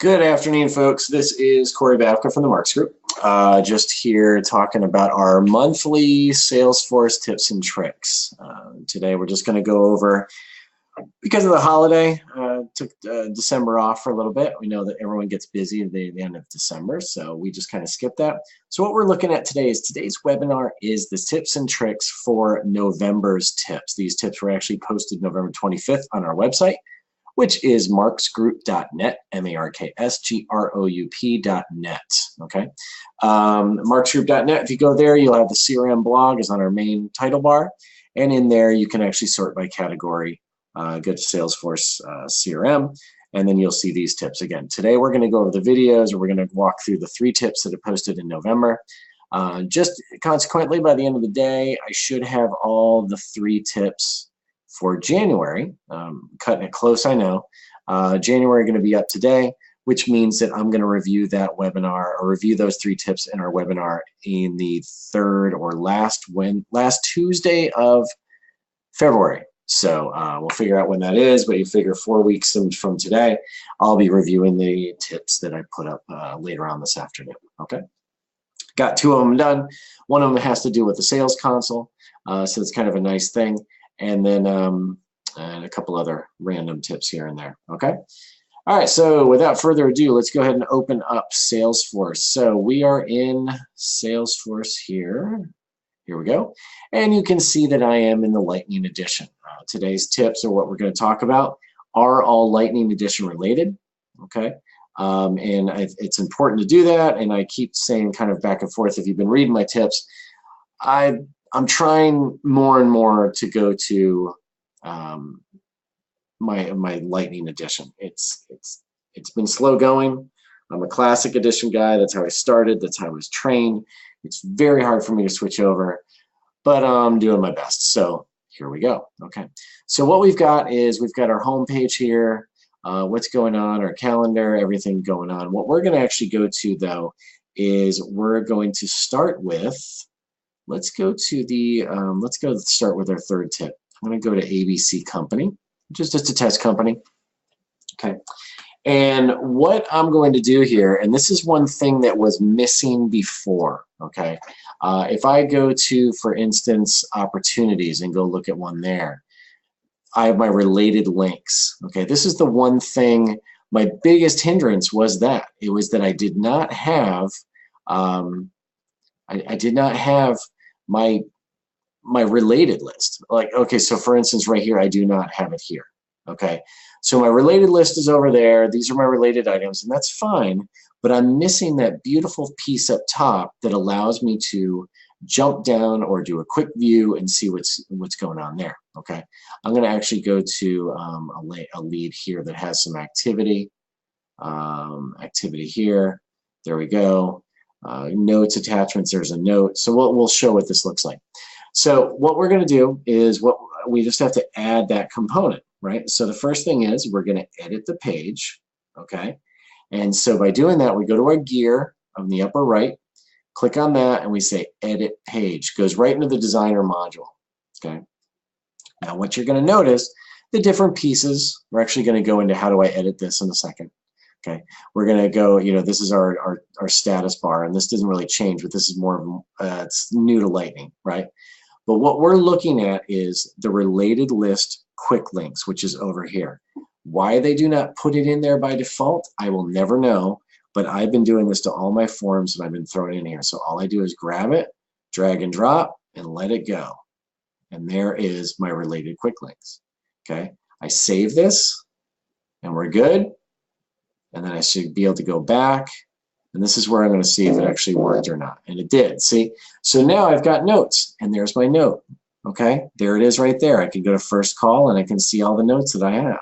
Good afternoon, folks. This is Corey Babka from the Marks Group. Just here talking about our monthly Salesforce tips and tricks. Today we're just going to go over, because of the holiday, took December off for a little bit. We know that everyone gets busy at the end of December, so we just kind of skipped that. So what we're looking at today is today's webinar is the tips and tricks for November's tips. These tips were actually posted November 25th on our website, which is marksgroup.net, marksgroup.net, okay? Marksgroup.net, if you go there, you'll have the CRM blog is on our main title bar, and in there you can actually sort by category. Go to Salesforce CRM, and then you'll see these tips. Again, today we're going to go over the videos, or we're going to walk through the 3 tips that are posted in November. Just consequently, by the end of the day, I should have all the 3 tips for January. Cutting it close, I know. January going to be up today, which means that I'm going to review that webinar, or review those 3 tips in our webinar in the third or last Tuesday of February. So we'll figure out when that is, but you figure 4 weeks from today, I'll be reviewing the tips that I put up later on this afternoon. Okay. Got 2 of them done. One of them has to do with the sales console, so it's kind of a nice thing. And then and a couple other random tips here and there, okay? All right, so without further ado, let's go ahead and open up Salesforce. So we are in Salesforce here. Here we go. And you can see that I am in the Lightning Edition. Today's tips, or what we're going to talk about, are all Lightning Edition related, okay? It's important to do that, and I keep saying kind of back and forth, if you've been reading my tips, I'm trying more and more to go to my Lightning Edition. It's been slow going. I'm a Classic Edition guy. That's how I started. That's how I was trained. It's very hard for me to switch over, but I'm doing my best. So here we go. Okay. So what we've got is we've got our home page here. What's going on? Our calendar. Everything going on. What we're going to actually go to though is we're going to start with. Let's go to the, start with our 3rd tip. I'm going to go to ABC Company, which is just a test company. Okay. And what I'm going to do here, and this is one thing that was missing before, okay? If I go to, for instance, opportunities and go look at one there, I have my related links, okay? This is the one thing, my biggest hindrance was that. It was that I did not have, I did not have my related list. Like, okay, so for instance, right here, I do not have it here. Okay, so my related list is over there. These are my related items, and that's fine, but I'm missing that beautiful piece up top that allows me to jump down or do a quick view and see what's going on there. Okay, I'm going to actually go to a lead here that has some activity. Activity here. There we go. Notes, attachments, there's a note. So we'll show what this looks like. So what we're going to do is we just have to add that component, right? So the first thing is we're going to edit the page, okay? And so by doing that, we go to our gear on the upper right, click on that, and we say edit page. Goes right into the designer module, okay? Now what you're going to notice, the different pieces, we're actually going to go into how do I edit this in a second. Okay, we're going to go, this is our status bar, and this doesn't really change, but this is more of, it's new to Lightning, right? But what we're looking at is the related list quick links, which is over here. Why they do not put it in there by default, I will never know, but I've been doing this to all my forms, and I've been throwing it in here. So all I do is grab it, drag and drop, and let it go. And there is my related quick links, okay? I save this, and we're good. And then I should be able to go back, and this is where I'm going to see if it actually worked or not. And it did, see? So now I've got notes, and there's my note, okay? There it is right there. I can go to first call, and I can see all the notes that I have,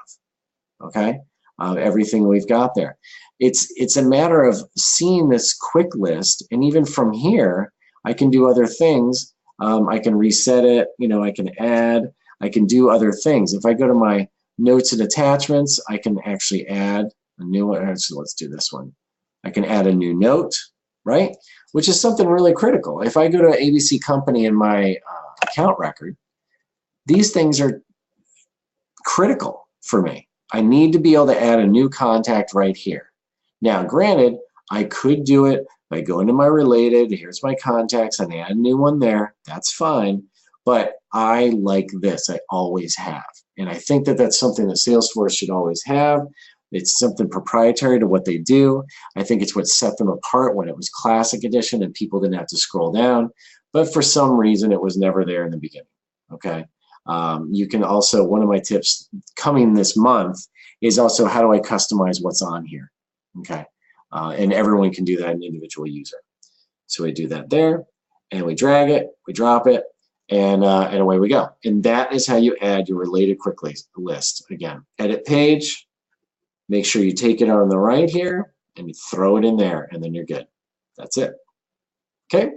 okay? Everything we've got there. It's a matter of seeing this quick list, and even from here, I can do other things. I can reset it, I can add, I can do other things. If I go to my notes and attachments, I can actually add a new one. Actually, let's do this one. I can add a new note, right? Which is something really critical. If I go to ABC Company in my account record, these things are critical for me. I need to be able to add a new contact right here. Now, granted, I could do it by going to my related, here's my contacts, and add a new one there. That's fine. But I like this. I always have. And I think that that's something that Salesforce should always have. It's something proprietary to what they do. I think it's what set them apart when it was Classic Edition and people didn't have to scroll down. But for some reason, it was never there in the beginning. Okay. You can also, one of my tips coming this month is also how do I customize what's on here? Okay. And everyone can do that, an individual user. So we do that there, and we drag it, we drop it, and away we go. And that is how you add your related quick list. Again, edit page, make sure you take it on the right here, and you throw it in there, and then you're good. That's it. Okay.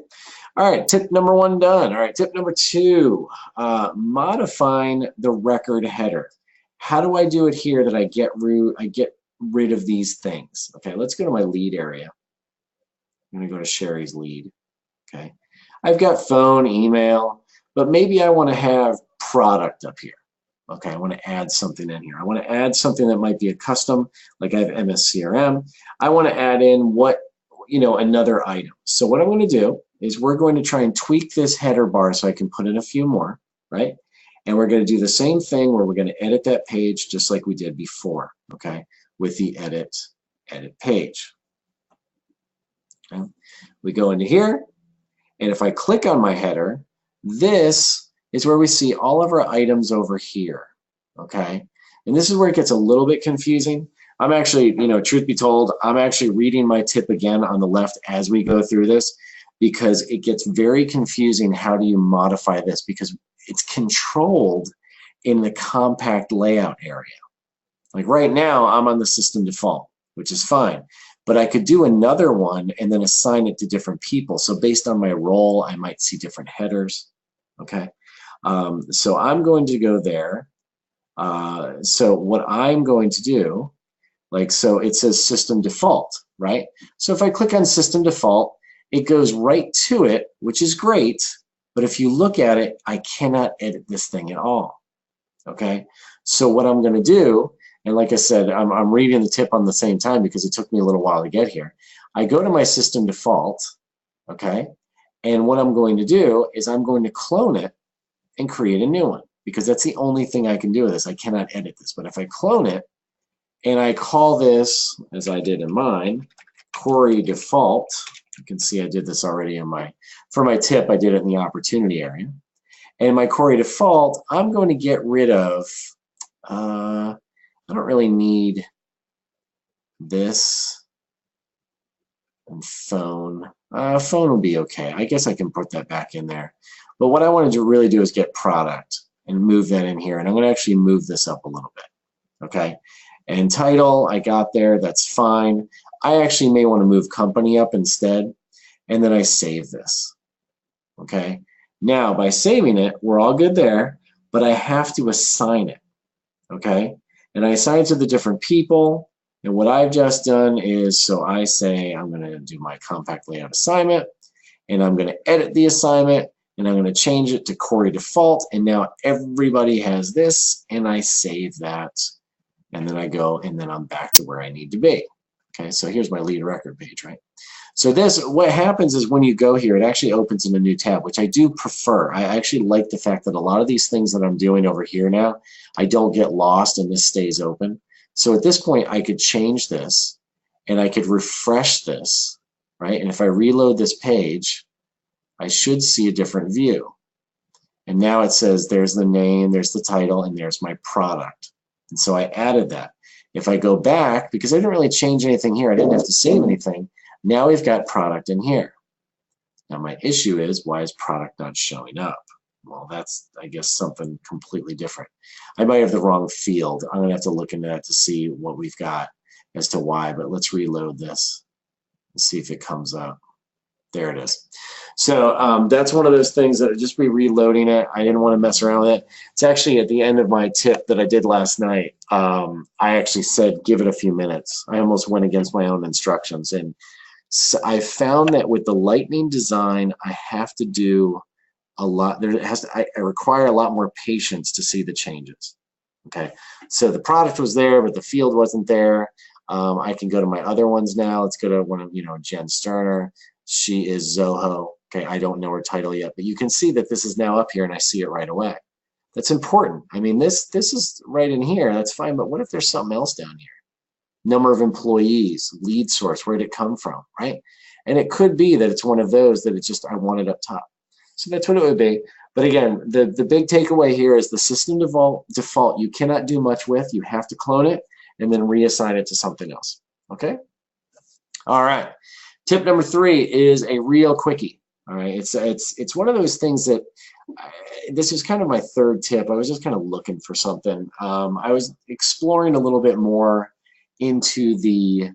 All right, tip number 1 done. All right, tip number 2, modifying the record header. How do I do it here that I get rid of these things? Okay, let's go to my lead area. I'm going to go to Sherry's lead. Okay, I've got phone, email, but maybe I want to have product up here. Okay, I want to add something in here. I want to add something that might be a custom, like I have MS-CRM. I want to add in another item. So what I'm going to do is we're going to try and tweak this header bar so I can put in a few more, right? And we're going to do the same thing where we're going to edit that page just like we did before, okay, with the edit page. Okay. We go into here, and if I click on my header, this is where we see all of our items over here, okay? And this is where it gets a little bit confusing. I'm actually, truth be told, I'm actually reading my tip again on the left as we go through this, because it gets very confusing. How do you modify this? Because it's controlled in the compact layout area. Like right now, I'm on the system default, which is fine. But I could do another one and then assign it to different people. So based on my role, I might see different headers. Okay. So I'm going to go there. So what I'm going to do, so it says system default, right? So if I click on system default, it goes right to it, which is great. But if you look at it, I cannot edit this thing at all. Okay. So what I'm going to do, and like I said, I'm reading the tip on the same time because it took me a little while to get here. I go to my system default, okay? And what I'm going to do is I'm going to clone it and create a new one, because that's the only thing I can do with this. I cannot edit this. But if I clone it and I call this, as I did in mine, query default, you can see I did this already for my tip, I did it in the opportunity area. And my query default, I'm going to get rid of, I don't really need this, and phone. Phone will be okay. I guess I can put that back in there. But what I wanted to really do is get product and move that in here. And I'm going to actually move this up a little bit. Okay. And title, I got there. That's fine. I actually may want to move company up instead. And then I save this. Okay. Now, by saving it, we're all good there, but I have to assign it. Okay. And I assign it to the different people. And what I've just done is, so I say I'm going to do my compact layout assignment, and I'm going to edit the assignment, and I'm going to change it to query default. And now everybody has this, and I save that. And then I go, and then I'm back to where I need to be. Okay, so here's my lead record page, right? So this, what happens is when you go here, it actually opens in a new tab, which I do prefer. I actually like the fact that a lot of these things that I'm doing over here now, I don't get lost and this stays open. So at this point, I could change this and I could refresh this, right? And if I reload this page, I should see a different view. And now it says there's the name, there's the title, and there's my product. And so I added that. If I go back, because I didn't really change anything here, I didn't have to save anything. Now we've got product in here. Now my issue is, why is product not showing up? Well, that's, I guess, something completely different. I might have the wrong field. I'm going to have to look into that to see what we've got as to why, but let's reload this and see if it comes up. There it is. So that's one of those things that just be reloading it. I didn't want to mess around with it. It's actually at the end of my tip that I did last night. I actually said, give it a few minutes. I almost went against my own instructions. And so I found that with the Lightning design, I have to do a lot. I require a lot more patience to see the changes. Okay, so the product was there, but the field wasn't there. I can go to my other ones now. Let's go to one of, Jen Sterner. She is Zoho. Okay, I don't know her title yet, but you can see that this is now up here and I see it right away. That's important. I mean, this is right in here. That's fine, but what if there's something else down here? Number of employees, lead source, where did it come from, right? And it could be that it's one of those that it's just, I want it up top. So that's what it would be. But again, the big takeaway here is the system default you cannot do much with. You have to clone it and then reassign it to something else. Okay? All right. Tip number 3 is a real quickie. All right. It's one of those things that this is kind of my third tip. I was just kind of looking for something. I was exploring a little bit more into the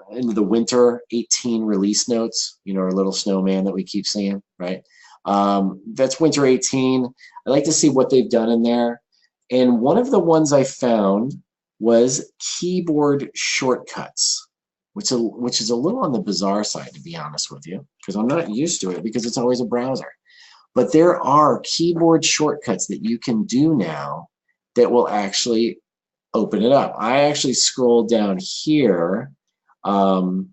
winter 18 release notes, our little snowman that we keep seeing, right? That's winter 18. I like to see what they've done in there. And one of the ones I found was keyboard shortcuts, which is a little on the bizarre side, to be honest with you, because I'm not used to it because it's always a browser. But there are keyboard shortcuts that you can do now that will actually open it up. I actually scrolled down here, and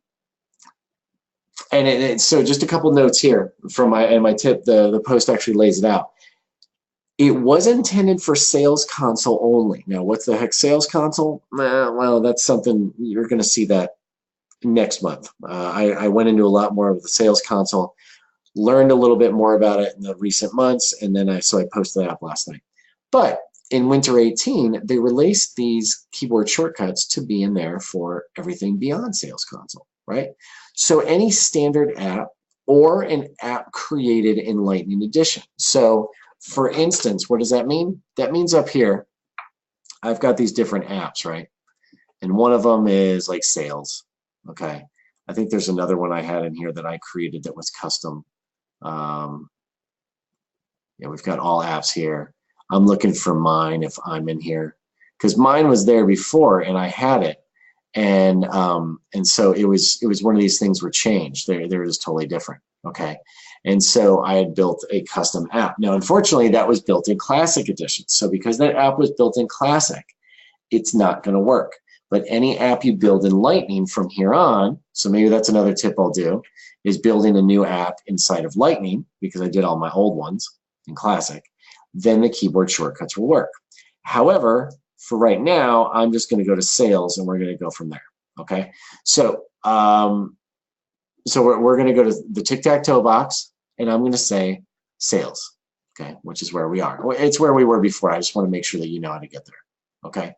so just a couple notes here from my tip. The post actually lays it out. It was intended for Sales Console only. Now, what's the heck Sales Console? Well, that's something you're going to see that next month. I went into a lot more of the Sales Console, learned a little bit more about it in the recent months, and then I posted that up last night. But in Winter 18, they released these keyboard shortcuts to be in there for everything beyond Sales Console, right? So any standard app or an app created in Lightning Edition. So for instance, what does that mean? That means up here, I've got these different apps, right? And one of them is like sales, okay? I think there's another one I had in here that I created that was custom. Yeah, we've got all apps here. I'm looking for mine if I'm in here, because mine was there before and I had it, and so it was one of these things were changed. They're just totally different. Okay, and so I had built a custom app. Now, unfortunately, that was built in Classic Edition. So because that app was built in Classic, it's not going to work. But any app you build in Lightning from here on, so maybe that's another tip I'll do, is building a new app inside of Lightning, because I did all my old ones in Classic, then the keyboard shortcuts will work. However, for right now, I'm just going to go to sales and we're going to go from there. Okay, so we're going to go to the tic-tac-toe box and I'm going to say sales, okay, which is where we are. It's where we were before. I just want to make sure that you know how to get there. Okay,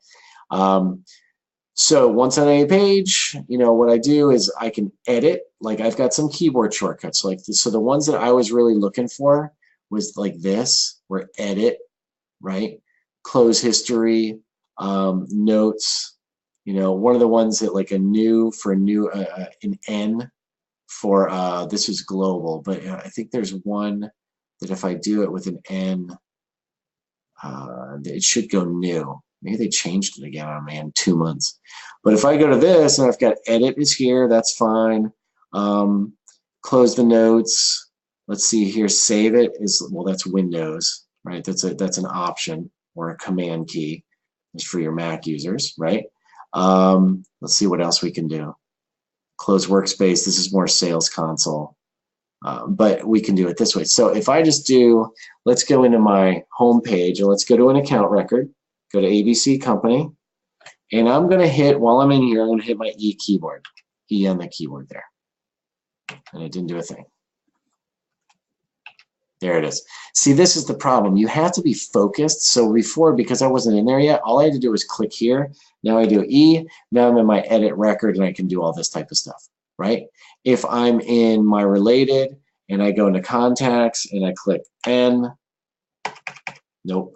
so once on a page, what I do is I can edit. Like I've got some keyboard shortcuts like this. So the ones that I was really looking for was like this, where edit, right? Close history, notes. One of the ones that like an N for this is global, but I think there's one that if I do it with an N, it should go new. Maybe they changed it again on me in 2 months. But if I go to this and I've got edit is here, that's fine. Close the notes. Let's see here, save it is, well, that's Windows, right? That's an option or a command key. It's for your Mac users, right? Let's see what else we can do. Close workspace, this is more Sales Console. But we can do it this way. So if I just do, let's go into my home page and let's go to an account record, go to ABC Company, and I'm going to hit, while I'm in here, I'm going to hit my E keyboard, E on the keyboard there. And it didn't do a thing. There it is. See, this is the problem. You have to be focused. So before, because I wasn't in there yet, all I had to do was click here. Now I do E. Now I'm in my edit record and I can do all this type of stuff, right? If I'm in my related and I go into contacts and I click N, nope.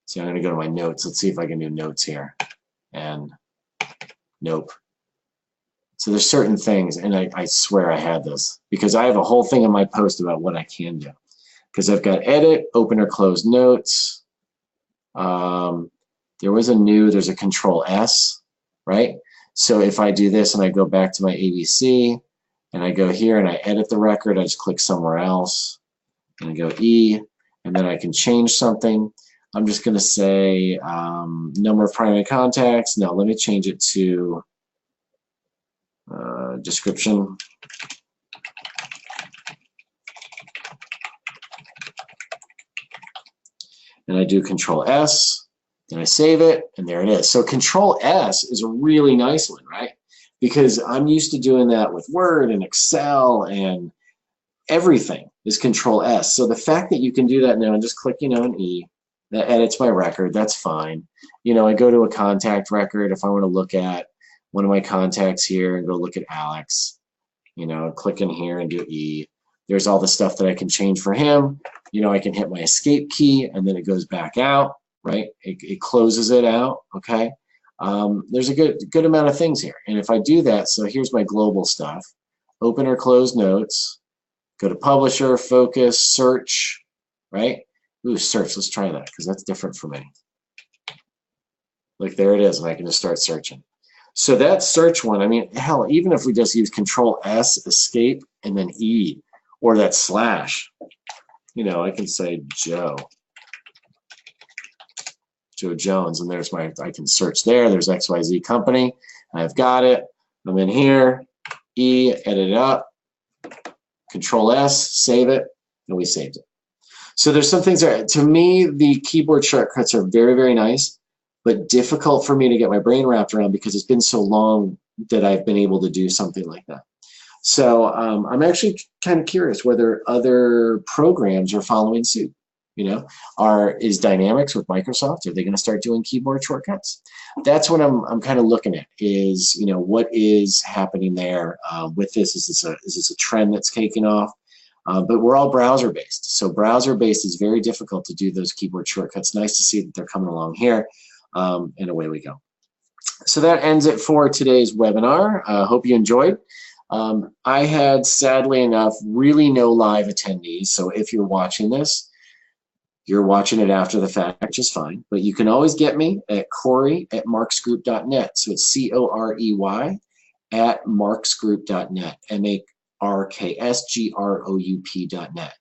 See, I'm going to go to my notes. Let's see if I can do notes here. And nope. So there's certain things, and I swear I had this, because I have a whole thing in my post about what I can do. Because I've got edit, open or close notes. There's a control S, right? So if I do this and I go back to my ABC, and I go here and I edit the record, I just click somewhere else, and I go E, and then I can change something. I'm just going to say number of primary contacts. No, let me change it to description. And I do Control S, and I save it, and there it is. So Control S is a really nice one, right? Because I'm used to doing that with Word and Excel, and everything is Control S. So the fact that you can do that now and just click, an E, that edits my record, that's fine. I go to a contact record if I want to look at one of my contacts here and go look at Alex, click in here and do E. There's all the stuff that I can change for him. I can hit my escape key and then it goes back out, right? It closes it out, okay? There's a good amount of things here. And if I do that, so here's my global stuff. Open or close notes. Go to publisher, focus, search, right? Ooh, search, let's try that because that's different for me. Like there it is, and I can just start searching. So that search one, I mean, hell, even if we just use Control S, escape, and then E, or that slash, I can say Joe Jones, and there's I can search there. There's XYZ company. I've got it. I'm in here. E, edit it up. Control S, save it, and we saved it. So there's some things that, to me, the keyboard shortcuts are very, very nice, but difficult for me to get my brain wrapped around because it's been so long that I've been able to do something like that. So I'm actually kind of curious whether other programs are following suit. Is Dynamics with Microsoft, are they going to start doing keyboard shortcuts? That's what I'm kind of looking at is, what is happening there with this? Is this a trend that's taking off? But we're all browser-based. So browser-based is very difficult to do those keyboard shortcuts. Nice to see that they're coming along here, and away we go. So that ends it for today's webinar. Hope you enjoyed. I had, sadly enough, really no live attendees. So if you're watching this, you're watching it after the fact, which is fine. But you can always get me at Corey@marksgroup.net. So it's COREY at marksgroup.net. MARKSGROUP.net.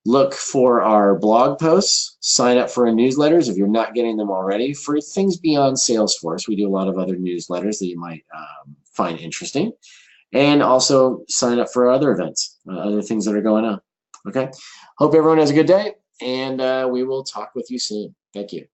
Look for our blog posts. Sign up for our newsletters if you're not getting them already. For things beyond Salesforce, we do a lot of other newsletters that you might find interesting. And also sign up for other events, other things that are going on. Okay? Hope everyone has a good day, and we will talk with you soon. Thank you.